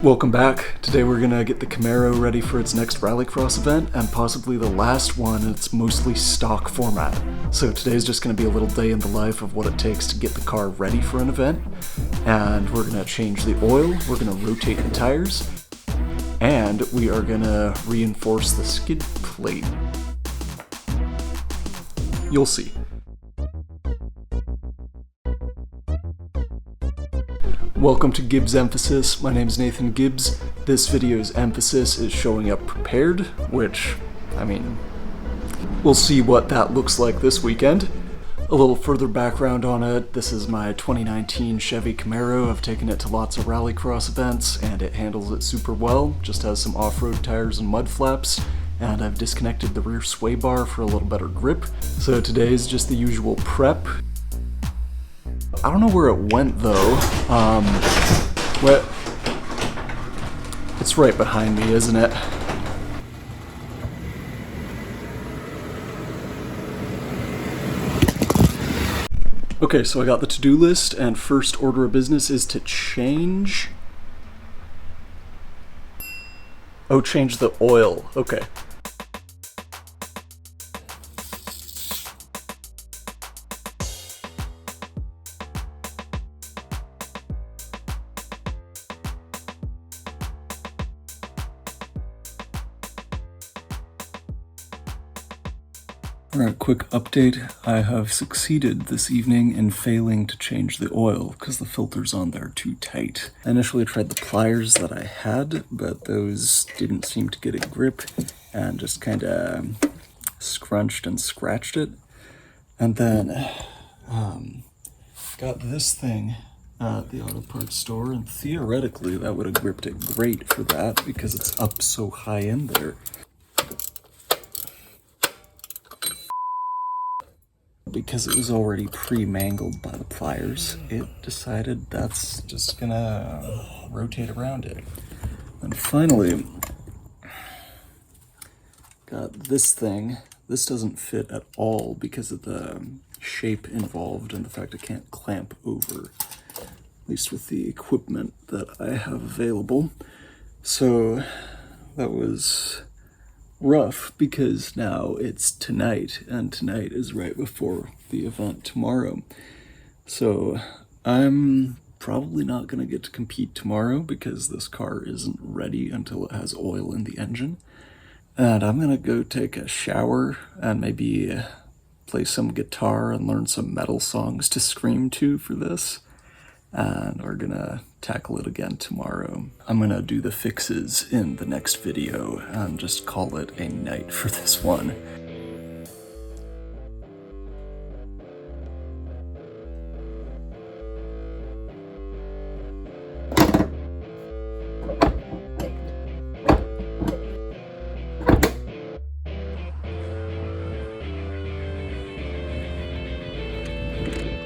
Welcome back. Today we're gonna get the Camaro ready for its next RallyCross event, and possibly the last one in its mostly stock format. So today's just gonna be a little day in the life of what it takes to get the car ready for an event. And we're gonna change the oil, we're gonna rotate the tires, and we are gonna reinforce the skid plate. You'll see. Welcome to Gibbs Emphasis. My name is Nathan Gibbs. This video's emphasis is showing up prepared, which, we'll see what that looks like this weekend. A little further background on it, this is my 2019 Chevy Camaro. I've taken it to lots of rallycross events, and it handles it super well. Just has some off-road tires and mud flaps, and I've disconnected the rear sway bar for a little better grip. So today's just the usual prep. I don't know where it went though. It's right behind me, isn't it? Okay, so I got the to-do list, and first order of business is to change the oil. Okay. Alright, quick update. I have succeeded this evening in failing to change the oil because the filters on there are too tight. I initially tried the pliers that I had, but those didn't seem to get a grip and just kind of scrunched and scratched it. And then got this thing at the auto parts store, and theoretically that would have gripped it great for that because it's up so high in there. Because it was already pre-mangled by the pliers, it decided that's just gonna rotate around it. And finally, got this thing. This doesn't fit at all because of the shape involved and the fact it can't clamp over, at least with the equipment that I have available. So that was rough because now it's tonight, and tonight is right before the event tomorrow. So I'm probably not going to get to compete tomorrow because this car isn't ready until it has oil in the engine. And I'm going to go take a shower and maybe play some guitar and learn some metal songs to scream to for this. And we're gonna tackle it again tomorrow. I'm gonna do the fixes in the next video and just call it a night for this one.